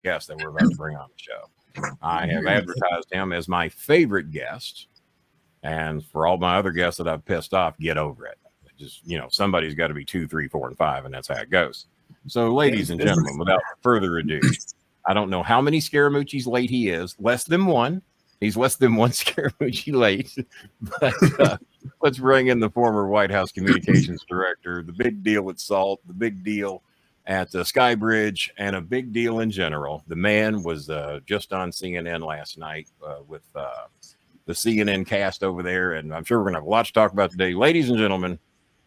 guest that we're about to bring on the show. I have advertised him as my favorite guest. And for all my other guests that I've pissed off, get over it. Just, somebody's got to be 2, 3, 4, and 5, and that's how it goes. So, ladies and gentlemen, without further ado, I don't know how many Scaramucci's late he is. Less than one. He's less than one Scaramucci late. But let's bring in the former White House Communications Director, the big deal at SALT, the big deal at Skybridge, and a big deal in general. The man was just on CNN last night with the CNN cast over there, and I'm sure we're going to have a lot to talk about today. Ladies and gentlemen,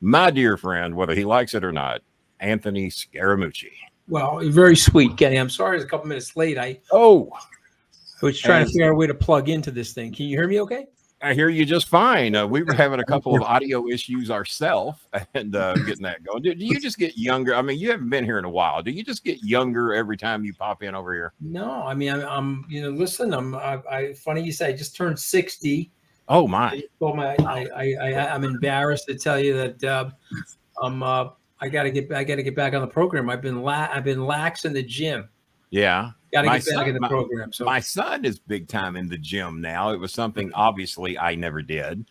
my dear friend, whether he likes it or not, Anthony Scaramucci. Well, you're very sweet, Kenny. I'm sorry it's a couple minutes late. I was trying to figure out a way to plug into this thing. Can you hear me okay? I hear you just fine. We were having a couple of audio issues ourselves and getting that going. Do you just get younger? I mean, you haven't been here in a while. Do you just get younger every time you pop in over here? No, I mean, I'm listen, I funny you say, I just turned 60. Oh my! I'm embarrassed to tell you that I got to get back on the program. I've been lax in the gym. Yeah. Got to get back in the program. So my son is big time in the gym now. It was something obviously I never did.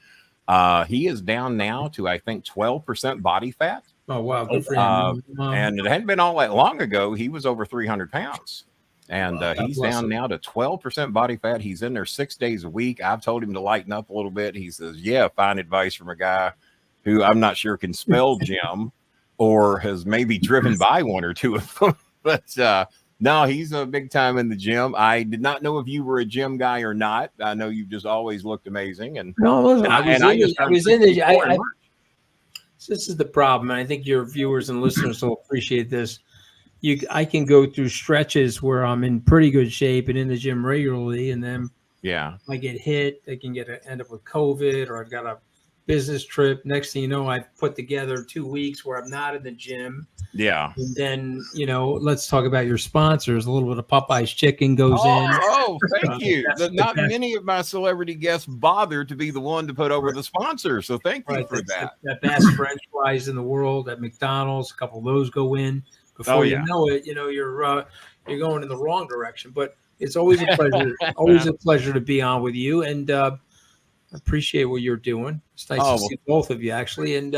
He is down now to I think 12% body fat. Oh wow, good for him. And it hadn't been all that long ago. He was over 300 pounds, and he's down now to 12% body fat. He's in there 6 days a week. I've told him to lighten up a little bit. He says, "Yeah, fine advice from a guy who I'm not sure can spell gym or has maybe driven by one or two of them, but." No, he's a big time in the gym. I did not know if you were a gym guy or not. I know you've just always looked amazing. And no, listen, I was in the. This is the problem, and I think your viewers and listeners will appreciate this. I can go through stretches where I'm in pretty good shape and in the gym regularly, and then I get hit. I can end up with COVID, or I've got a business trip. Next thing you know, I've put together 2 weeks where I'm not in the gym. Yeah. And then, let's talk about your sponsors. A little bit of Popeye's chicken goes in. Oh, thank you. Not many of my celebrity guests bother to be the one to put over the sponsor. So thank you for that. The best French fries in the world at McDonald's. A couple of those go in. Before you know it, you're going in the wrong direction. But it's always a pleasure. Always a pleasure to be on with you. And appreciate what you're doing. It's nice to see both of you, actually. And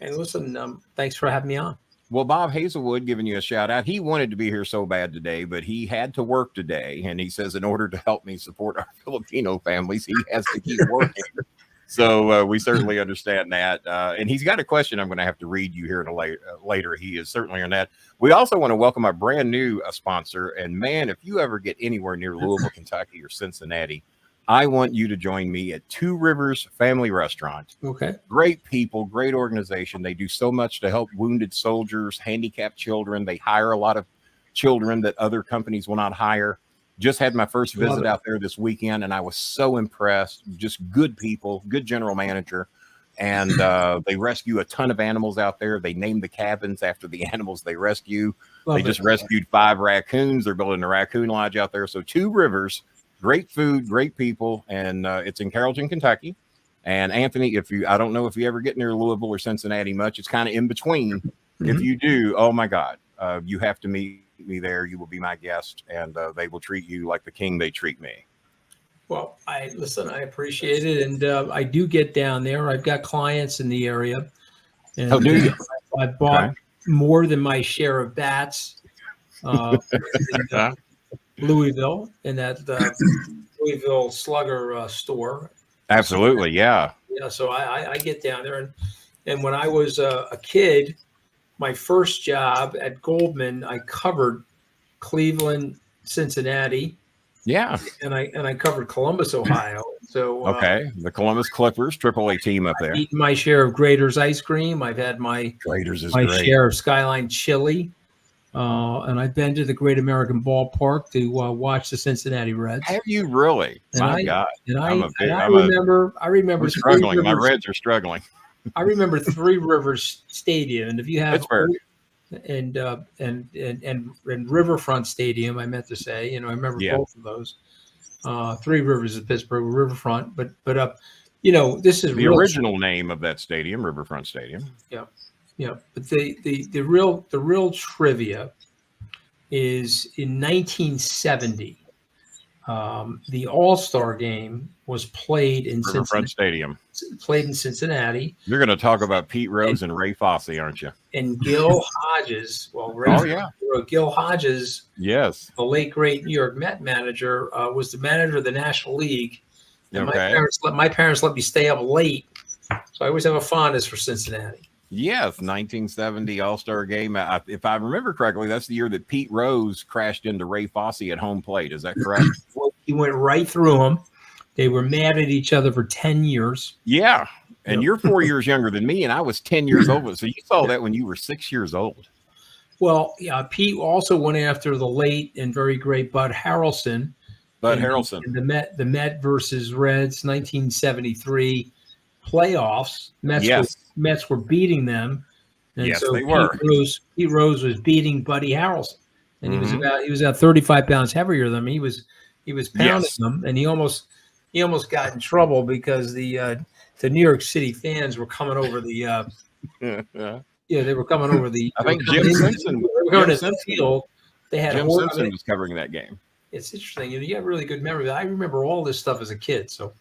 listen, thanks for having me on. Well, Bob Hazelwood giving you a shout out. He wanted to be here so bad today, but he had to work today. And he says in order to help me support our Filipino families, he has to keep working. So we certainly understand that. And he's got a question I'm going to have to read you here in later. He is certainly on that. We also want to welcome our brand new sponsor. And man, if you ever get anywhere near Louisville, Kentucky or Cincinnati, I want you to join me at Two Rivers Family Restaurant. Okay. Great people, great organization. They do so much to help wounded soldiers, handicapped children. They hire a lot of children that other companies will not hire. Just had my first visit out there this weekend, and I was so impressed. Just good people, good general manager. And they rescue a ton of animals out there. They name the cabins after the animals they rescue. They just rescued 5 raccoons. They're building a raccoon lodge out there. So Two Rivers. Great food, great people, and it's in Carrollton, Kentucky. And Anthony, I don't know if you ever get near Louisville or Cincinnati much. It's kind of in between. Mm-hmm. If you do, oh my God, you have to meet me there. You will be my guest, and they will treat you like the king they treat me. Well, I appreciate it, and I do get down there. I've got clients in the area. And oh, do you? I bought more than my share of bats. Louisville in that Louisville Slugger store. Absolutely, yeah. Yeah, so I get down there, and when I was a kid, my first job at Goldman, I covered Cleveland, Cincinnati. Yeah, and I covered Columbus, Ohio. So the Columbus Clippers, AAA team up there. I've eaten my share of Grater's ice cream. I've had my share of Skyline chili. And I've been to the Great American Ballpark to watch the Cincinnati Reds. Have you really? My God! And I remember. We're struggling. My Reds are struggling. I remember Three Rivers Stadium, and if you have Pittsburgh and Riverfront Stadium, I meant to say, I remember both of those. Three Rivers is Pittsburgh, Riverfront, but this is the original name of that stadium, Riverfront Stadium. Yeah. Yeah, but the real trivia is in 1970. The All-Star game was played in Riverfront Stadium. Played in Cincinnati. You're going to talk about Pete Rose and Ray Fosse, aren't you? And Gil Hodges. Well, Gil Hodges, yes, the late great New York Met manager, was the manager of the National League. And okay. my parents let me stay up late, so I always have a fondness for Cincinnati. Yes, 1970 All-Star game. If I remember correctly, that's the year that Pete Rose crashed into Ray Fosse at home plate. Is that correct? He went right through him. They were mad at each other for 10 years. Yeah. And you're 4 years younger than me, and I was 10 years old. So you saw that when you were 6 years old. Well, yeah, Pete also went after the late and very great Bud Harrelson. In the Met versus Reds 1973 playoffs. Mets were beating them. And yes, so they were. Pete Rose was beating Buddy Harrelson. And he was about 35 pounds heavier than him. He was pounding them, and he almost got in trouble because the New York City fans were coming over the they were coming over the I think Jim Simpson field. They had Jim Simpson was covering that game. It's interesting. You have really good memory. I remember all this stuff as a kid. So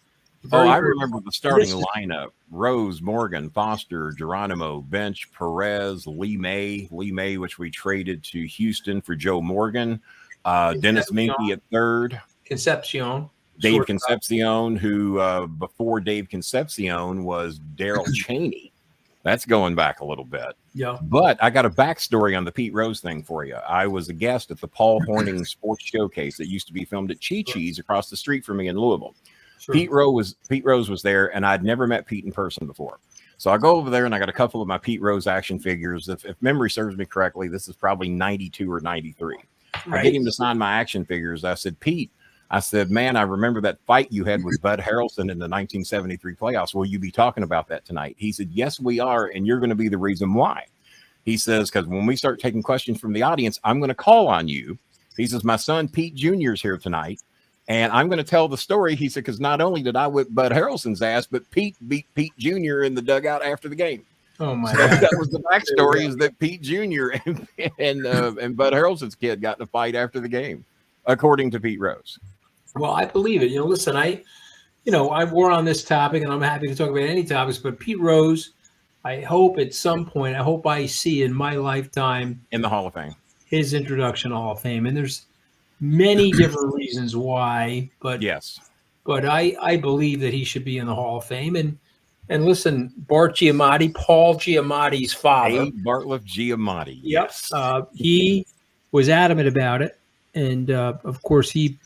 I remember the starting lineup: Rose, Morgan, Foster, Geronimo, Bench, Perez, Lee May, which we traded to Houston for Joe Morgan, Dennis Minky at third, Concepcion, Dave Concepcion, who before Dave Concepcion was Darrell Cheney. That's going back a little bit. Yeah. But I got a backstory on the Pete Rose thing for you. I was a guest at the Paul Hornung Sports Showcase that used to be filmed at Chi-Chi's across the street from me in Louisville. Sure. Pete Rose was there, and I'd never met Pete in person before. So I go over there, and I got a couple of my Pete Rose action figures. If memory serves me correctly, this is probably 92 or 93. Right. I get him to sign my action figures. I said, Pete, man, I remember that fight you had with Bud Harrelson in the 1973 playoffs. Will you be talking about that tonight? He said, yes, we are, and you're going to be the reason why. He says, because when we start taking questions from the audience, I'm going to call on you. He says, my son Pete Jr. is here tonight, and I'm going to tell the story. He said, because not only did I whip Bud Harrelson's ass, but Pete beat Pete Jr. in the dugout after the game. Oh my God! That was the backstory: is that Pete Jr. and Bud Harrelson's kid got in a fight after the game, according to Pete Rose. Well, I believe it. Listen, we're on this topic, and I'm happy to talk about any topics. But Pete Rose, I hope at some point, I see in my lifetime in the Hall of Fame his introduction to Hall of Fame, and there's many different reasons why. But yes, but I believe that he should be in the Hall of Fame. And listen, Bart Giamatti, Paul Giamatti's father, Bartlett Giamatti. Yes, he was adamant about it, and of course he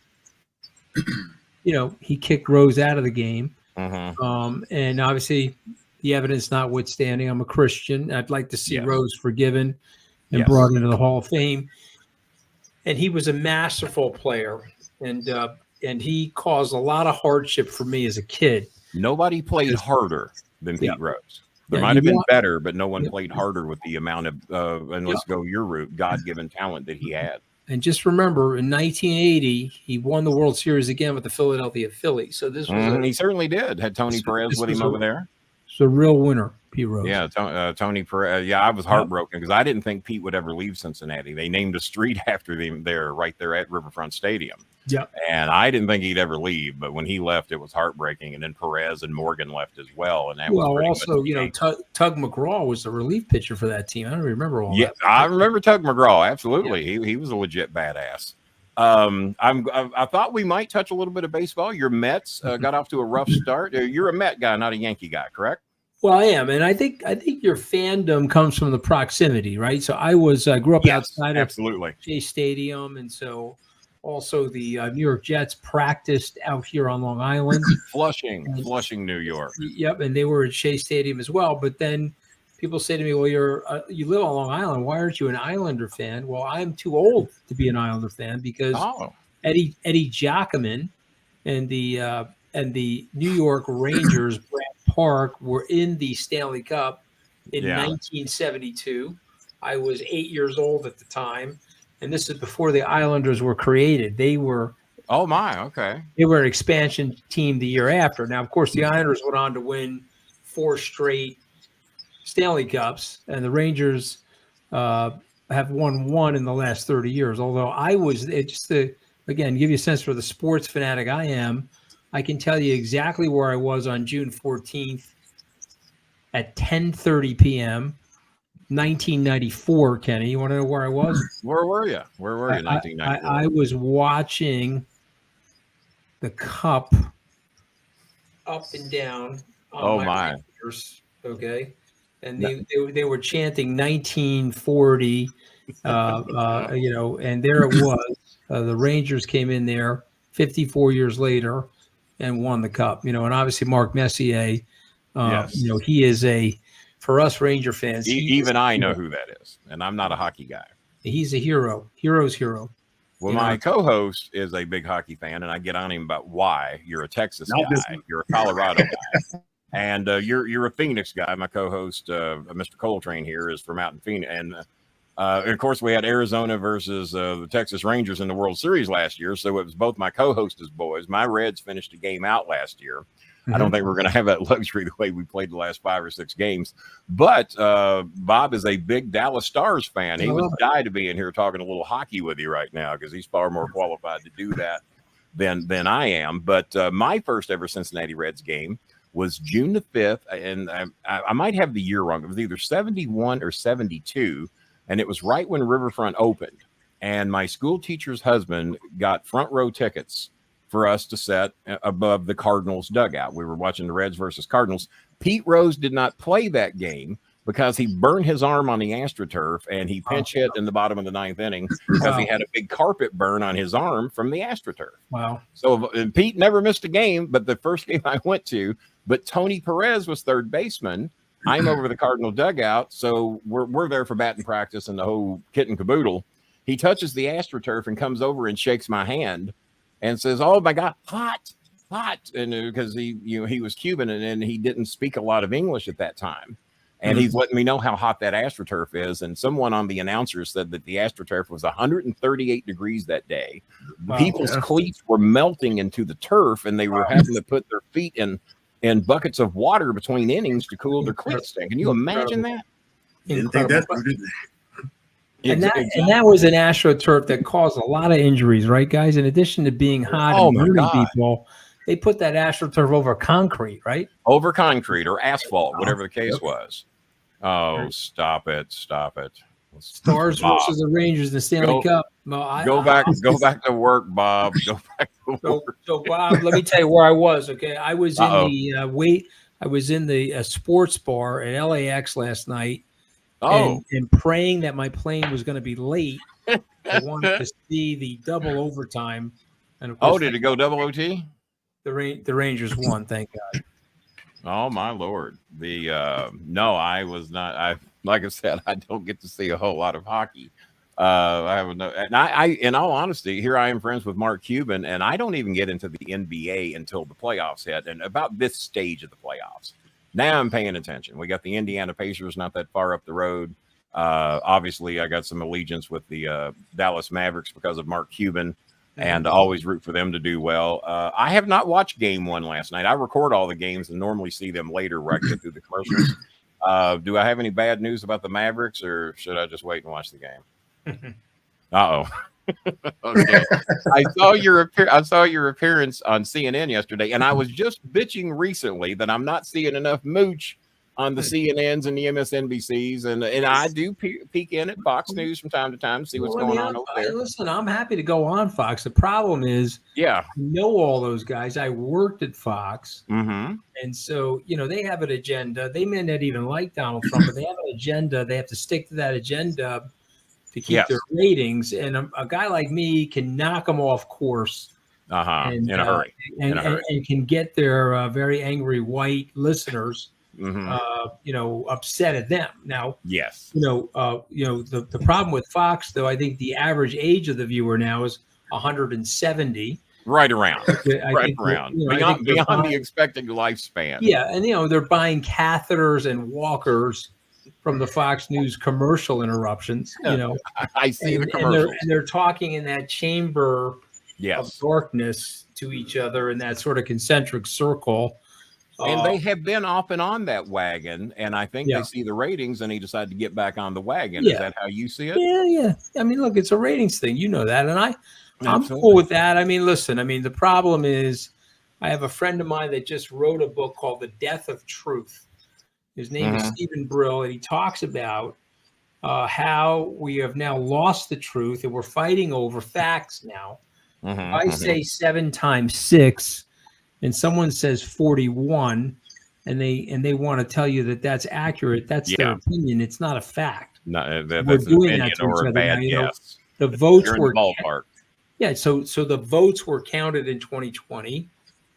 kicked Rose out of the game. Mm-hmm. And obviously, the evidence notwithstanding, I'm a Christian. I'd like to see Rose forgiven and brought into the Hall of Fame. And he was a masterful player, and he caused a lot of hardship for me as a kid. Nobody played harder than Pete Rose. There might have been better, but no one played harder with the amount of, and let's go your route, God-given talent that he had. And just remember, in 1980, he won the World Series again with the Philadelphia Phillies. So this was he certainly did. Had Tony Perez with him over there. It's a real winner, Pete Rose. Yeah, Tony Perez. I was heartbroken because I didn't think Pete would ever leave Cincinnati. They named a street after him there, right there at Riverfront Stadium. Yeah, and I didn't think he'd ever leave, but when he left, it was heartbreaking. And then Perez and Morgan left as well, and that was also Tug McGraw was the relief pitcher for that team. I don't remember all that. Yeah, I remember Tug McGraw. Absolutely, he was a legit badass. I thought we might touch a little bit of baseball. Your Mets got off to a rough start. You're a Met guy, not a Yankee guy, correct? Well, I am, and I think your fandom comes from the proximity, right? So I grew up outside of Shea Stadium, and so also the New York Jets practiced out here on Long Island, Flushing, New York. Yep, and they were at Shea Stadium as well. But then people say to me, "Well, you live on Long Island. Why aren't you an Islander fan?" Well, I'm too old to be an Islander fan because Eddie Giacomin and the New York Rangers, Brant Park, were in the Stanley Cup in 1972. I was 8 years old at the time, and this is before the Islanders were created. They were They were an expansion team the year after. Now, of course, the Islanders went on to win 4 straight Stanley Cups, and the Rangers have won one in the last 30 years. Although again, give you a sense for the sports fanatic I am, I can tell you exactly where I was on June 14th at 10:30 p.m. 1994. Kenny, you want to know where I was? Where were you? 1994? I was watching the Cup up and down. Oh my! Rangers, okay, and they were chanting 1940. And there it was. The Rangers came in there 54 years later and won the Cup. And obviously Mark Messier. Yes. He is for us Ranger fans. Even I know who that is, and I'm not a hockey guy. He's a hero. Hero's hero. Well, my co-host is a big hockey fan, and I get on him about why. You're a Texas guy, you're a Colorado guy, and you're a Phoenix guy. My co-host, Mr. Coltrane here, is from out in Phoenix, and of course we had Arizona versus the Texas Rangers in the World Series last year, so it was both my co-host's boys. My Reds finished a game out last year. I don't think we're going to have that luxury the way we played the last 5 or 6 games. But Bob is a big Dallas Stars fan. He would die to be in here talking a little hockey with you right now because he's far more qualified to do that than I am. But my first ever Cincinnati Reds game was June the 5th, and I might have the year wrong. It was either 71 or 72, and it was right when Riverfront opened. And my school teacher's husband got front row tickets for us to set above the Cardinals dugout. We were watching the Reds versus Cardinals. Pete Rose did not play that game because he burned his arm on the AstroTurf, and he pinch hit in the bottom of the 9th inning because he had a big carpet burn on his arm from the AstroTurf. Wow. So Pete never missed a game, but the first game I went to, but Tony Perez was third baseman. I'm over the Cardinal dugout, so we're there for batting practice and the whole kit and caboodle. He touches the AstroTurf and comes over and shakes my hand and says, "Oh my God, hot," and because he was Cuban and he didn't speak a lot of English at that time, and he's letting me know how hot that AstroTurf is. And someone on the announcers said that the AstroTurf was 138 degrees that day. Wow, people's cleats were melting into the turf, and they were having to put their feet in buckets of water between innings to cool their cleats. Can you imagine that? Didn't think that through, did they? And that was an AstroTurf that caused a lot of injuries, right, guys? In addition to being hot and burning people, they put that AstroTurf over concrete, right? Over concrete or asphalt, whatever the case was. Oh, stop it. Stars versus the Rangers in the Stanley Cup. Go back to work, Bob. Go back to work. So Bob, let me tell you where I was, okay? I was in the sports bar at LAX last night. And praying that my plane was going to be late. I wanted to see the double overtime. And of course, did it go double OT? The Rangers won, thank God. Oh my Lord! No, I was not. Like I said, I don't get to see a whole lot of hockey. In all honesty, here I am friends with Mark Cuban, and I don't even get into the NBA until the playoffs hit, and about this stage of the playoffs. Now I'm paying attention. We got the Indiana Pacers not that far up the road. Obviously, I got some allegiance with the Dallas Mavericks because of Mark Cuban, and always root for them to do well. I have not watched game 1 last night. I record all the games and normally see them later where I get through the commercials. Do I have any bad news about the Mavericks, or should I just wait and watch the game? Okay. I saw your appearance on CNN yesterday, and I was just bitching recently that I'm not seeing enough Mooch on the CNNs and the MSNBCs, and I do peek in at Fox News from time to time to see what's going on over there. Listen, I'm happy to go on Fox. The problem is, I know all those guys. I worked at Fox, and so they have an agenda. They may not even like Donald Trump, but they have an agenda. They have to stick to that agenda to keep their ratings, and a guy like me can knock them off course in a hurry, and can get their very angry white listeners, upset at them. Now, the problem with Fox, though, I think the average age of the viewer now is 170. Right around, beyond the expected lifespan. Yeah, and they're buying catheters and walkers from the Fox News commercial interruptions. I see the commercials. And they're talking in that chamber of darkness to each other in that sort of concentric circle. And they have been off and on that wagon, and I think they see the ratings, and he decided to get back on the wagon. Is that how you see it? Yeah. I mean, look, it's a ratings thing. You know that, and I'm cool with that. I mean, listen, I mean, the problem is I have a friend of mine that just wrote a book called The Death of Truth. His name is Stephen Brill, and he talks about how we have now lost the truth, and we're fighting over facts now. I say 7 times 6, and someone says 41, and they want to tell you that that's accurate. That's their opinion. It's not a fact. No, that's an opinion or a bad guess. The votes were ballpark. Yeah, so the votes were counted in 2020,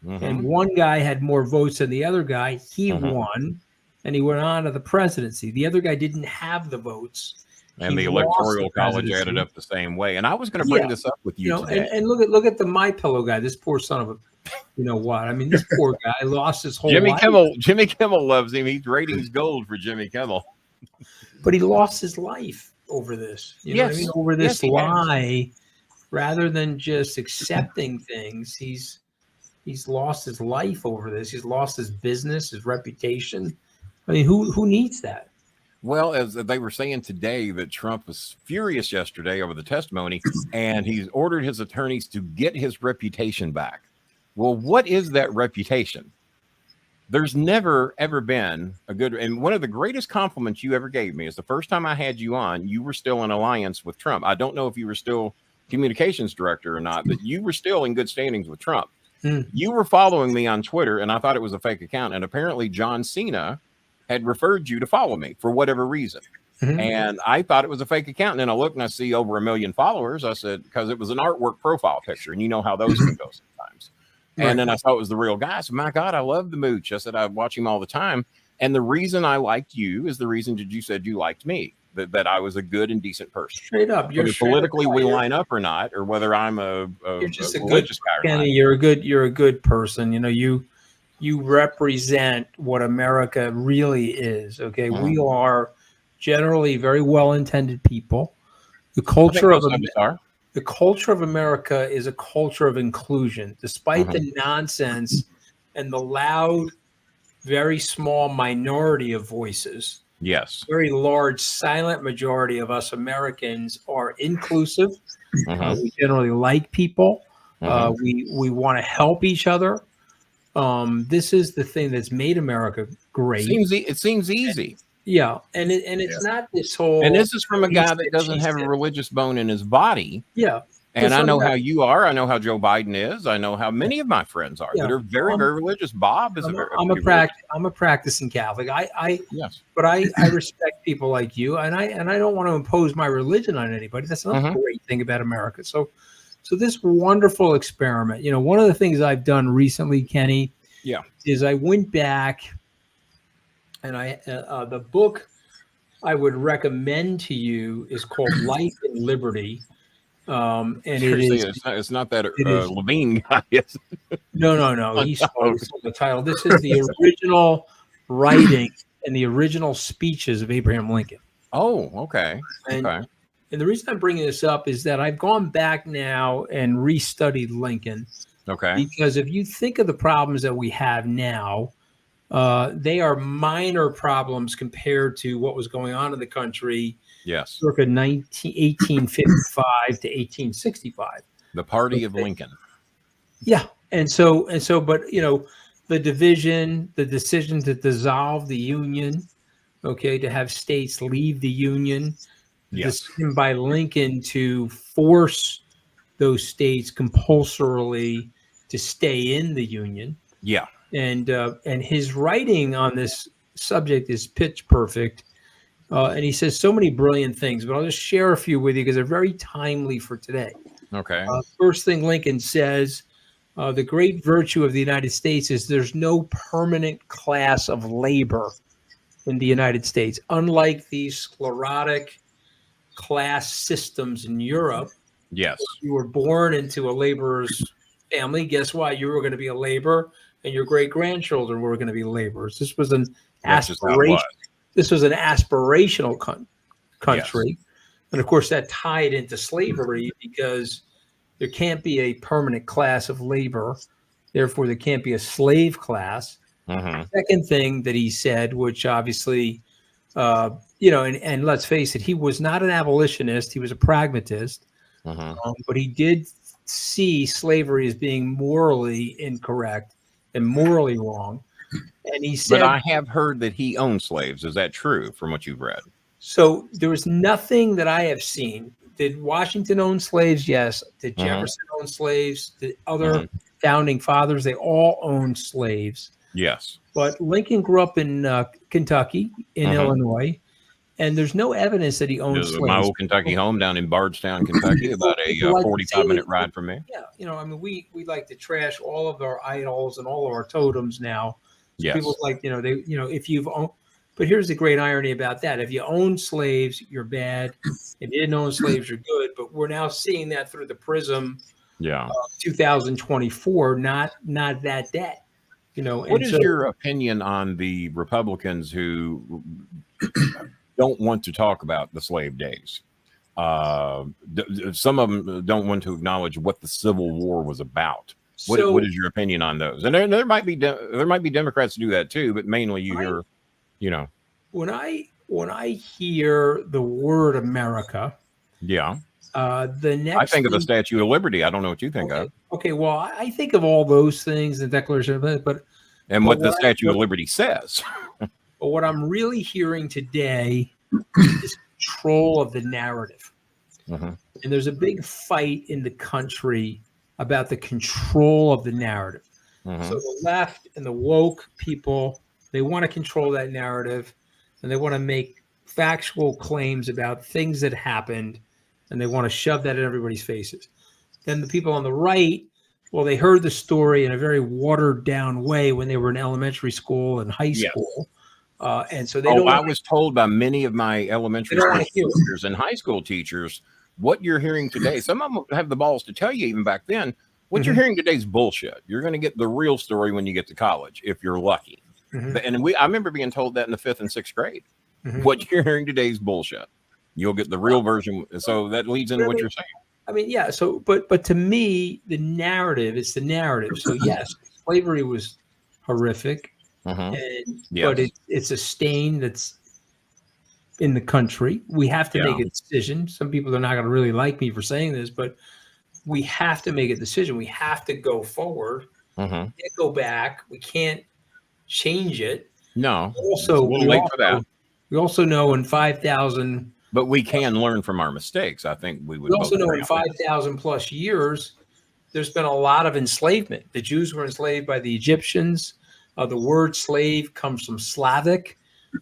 and one guy had more votes than the other guy. He won, and he went on to the presidency. The other guy didn't have the votes. And the Electoral College added up the same way. And I was going to bring this up with you today. And look at the MyPillow guy. This poor son of a, you know what? I mean, this poor guy lost his whole life. Jimmy Kimmel loves him. He's ratings gold for Jimmy Kimmel. But he lost his life over this. You know what I mean? Over this lie, rather than just accepting things, he's lost his life over this. He's lost his business, his reputation. I mean, who needs that? Well, as they were saying today, that Trump was furious yesterday over the testimony, and he's ordered his attorneys to get his reputation back. Well, what is that reputation? There's never, ever been a good, and one of the greatest compliments you ever gave me is the first time I had you on, you were still in alliance with Trump. I don't know if you were still communications director or not, but you were still in good standings with Trump. You were following me on Twitter, and I thought it was a fake account, and apparently John Cena had referred you to follow me for whatever reason. And I thought it was a fake account. And then I looked and I see over 1 million followers. I said, because it was an artwork profile picture, and you know how those can go sometimes. And then I saw it was the real guy. I said, my God, I love the Mooch. I said, I watch him all the time. And the reason I liked you is the reason that you said you liked me, that I was a good and decent person. Straight up. Whether politically we line up or not, or whether I'm you're just a religious good, guy. Kenny, you're a good person. You know, you represent what America really is. Okay. We are generally very well-intended people. The culture of America is a culture of inclusion, despite the nonsense and the loud, very small minority of voices. Yes. Very large, silent majority of us Americans are inclusive. We generally like people. We want to help each other. This is the thing that's made America great. It seems easy. Yeah, and it's not this whole. And this is from a guy that doesn't have a religious bone in his body. Yeah, and I know how you are. I know how Joe Biden is. I know how many of my friends are that are very, very religious. Bob is I'm a practicing Catholic. But I respect people like you, and I don't want to impose my religion on anybody. That's another great thing about America. So this wonderful experiment, you know, one of the things I've done recently, Kenny, is I went back and the book I would recommend to you is called Life and Liberty. And it's not that Levine guy. No. He stole the title. This is the original writing and the original speeches of Abraham Lincoln. Oh, okay. And the reason I'm bringing this up is that I've gone back now and restudied Lincoln. Okay. Because if you think of the problems that we have now, they are minor problems compared to what was going on in the country. Yes. Circa 1855 to 1865. The party of Lincoln. Yeah. And so, but, you know, the decision to dissolve the Union, to have states leave the Union. Yes. Decision by Lincoln to force those states compulsorily to stay in the Union. Yeah. And his writing on this subject is pitch perfect. And he says so many brilliant things, but I'll just share a few with you because they're very timely for today. Okay. First thing Lincoln says, the great virtue of the United States is there's no permanent class of labor in the United States. Unlike these sclerotic class systems in Europe. Yes. You were born into a laborer's family. Guess what? You were going to be a laborer, and your great-grandchildren were going to be laborers. This was an aspiration. This was an aspirational country. Yes. And of course, that tied into slavery because there can't be a permanent class of labor. Therefore, there can't be a slave class. Second thing that he said, which obviously, and let's face it, he was not an abolitionist. He was a pragmatist, but he did see slavery as being morally incorrect and morally wrong. And he said, but I have heard that he owned slaves. Is that true from what you've read? So there was nothing that I have seen. Did Washington own slaves? Yes. Did Jefferson own slaves? The other founding fathers, they all owned slaves. Yes. But Lincoln grew up in Kentucky, in Illinois, and there's no evidence that he owned slaves. My old Kentucky home down in Bardstown, Kentucky, about a 45-minute ride from me. Yeah, I mean, we like to trash all of our idols and all of our totems now. So yes. People like, if you've owned, but here's the great irony about that. If you own slaves, you're bad. If you didn't own slaves, you're good. But we're now seeing that through the prism of 2024, not that day. What is your opinion on the Republicans who don't want to talk about the slave days? Some of them don't want to acknowledge what the Civil War was about. What is your opinion on those? And there might be Democrats who do that too, but mainly you hear. When I hear the word America, the next I think of the Statue of Liberty. I don't know what you think of. Okay, well, I think of all those things, the Declaration of Independence, but what the Statue of Liberty says. But what I'm really hearing today is control of the narrative, and there's a big fight in the country about the control of the narrative. So the left and the woke people, they want to control that narrative, and they want to make factual claims about things that happened, and they want to shove that in everybody's faces. Then the people on the right, well, they heard the story in a very watered down way when they were in elementary school and high school. And so they don't. I was told by many of my elementary school teachers and high school teachers, what you're hearing today, some of them have the balls to tell you even back then, what you're hearing today is bullshit. You're going to get the real story when you get to college, if you're lucky. And I remember being told that in the 5th and 6th grade. What you're hearing today is bullshit. You'll get the real version. So that leads into what you're saying. I mean, yeah. So, but to me, the narrative is the narrative. So yes, slavery was horrific, but it's a stain that's in the country. We have to make a decision. Some people are not going to really like me for saying this, but we have to make a decision. We have to go forward. We can't go back. We can't change it. No. Also, we also know in 5,000. But we can learn from our mistakes. I think we would. We also know in 5,000 plus years, there's been a lot of enslavement. The Jews were enslaved by the Egyptians. The word slave comes from Slavic.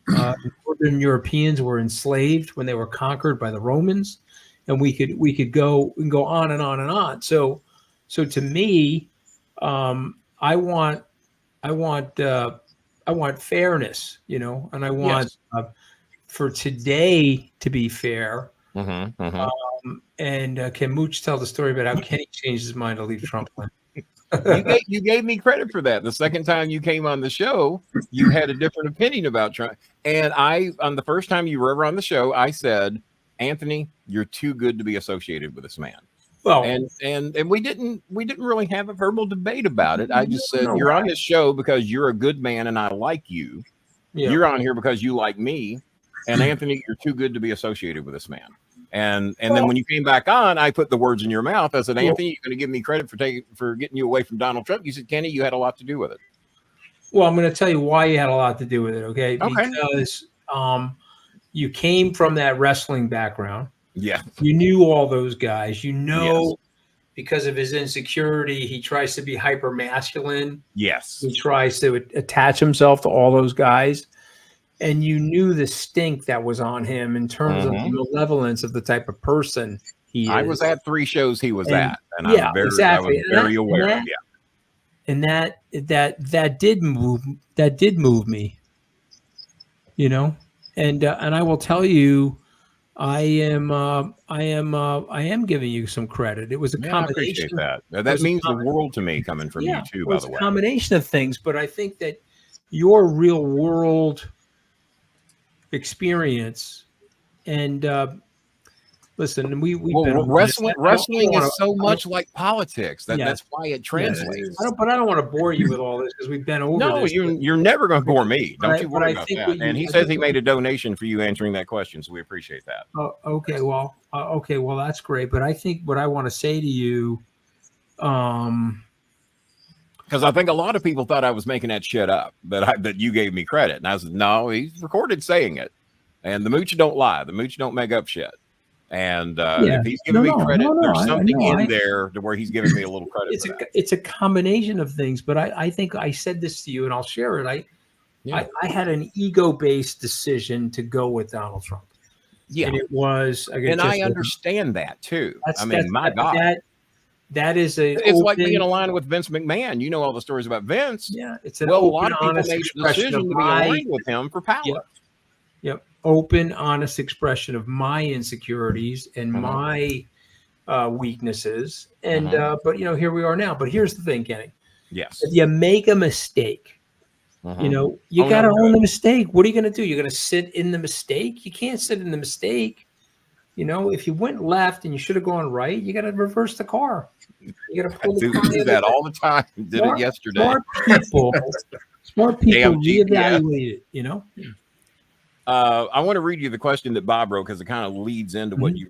Northern Europeans were enslaved when they were conquered by the Romans, and we could go on and on and on. So to me, I want fairness, and I want for today to be fair. And can Mooch tell the story about how Kenny changed his mind to leave Trump? You gave me credit for that. The second time you came on the show, you had a different opinion about Trump. And on the first time you were ever on the show, I said, Anthony, you're too good to be associated with this man. Well, and we didn't really have a verbal debate about it. I just said, you're on this show because you're a good man and I like you. You're on here because you like me. And Anthony, you're too good to be associated with this man. And then when you came back on, I put the words in your mouth. I said, Anthony, you're going to give me credit for getting you away from Donald Trump. You said, Kenny, you had a lot to do with it. Well, I'm going to tell you why you had a lot to do with it. Okay. Because you came from that wrestling background. Yeah. You knew all those guys, because of his insecurity, he tries to be hyper masculine. Yes. He tries to attach himself to all those guys. And you knew the stink that was on him in terms of the malevolence of the type of person he is. I was at 3 shows he was at, and I was very aware of. And that did move me, And I will tell you, I am giving you some credit. It was a combination. I appreciate that. That means the world to me, coming from you too. By the way, it's a combination of things, but I think that your real world experience, and let listen, we've Well, been wrestling is so much like politics. That's why it translates. But I don't want to bore you with all this because we've been over No, this. you're never going to bore me. Don't you but worry I about think that. And he says he made a donation for you answering that question, so we appreciate that. Okay, well, that's great. But I think what I want to say to you, because I think a lot of people thought I was making that shit up, that you gave me credit, and I said, no, he's recorded saying it. And the Mooch don't lie. The Mooch don't make up shit. And if he's giving me credit, there's something in there to where he's giving me a little credit. It's a combination of things. But I think I said this to you, and I'll share it. I had an ego-based decision to go with Donald Trump. Yeah, and it was. And I understand that too. My God. That is it's like being aligned with Vince McMahon. You know all the stories about Vince. Yeah, it's a lot of people made a decision to be aligned with him for power. Yep. Open, honest expression of my insecurities and my weaknesses. And but here we are now. But here's the thing, Kenny. Yes. If you make a mistake, you got to own the mistake. What are you going to do? You're going to sit in the mistake? You can't sit in the mistake. If you went left and you should have gone right, you got to reverse the car. You got to pull the car. Do that all the time. Did it yesterday. Smart people reevaluate it. I want to read you the question that Bob wrote because it kind of leads into what you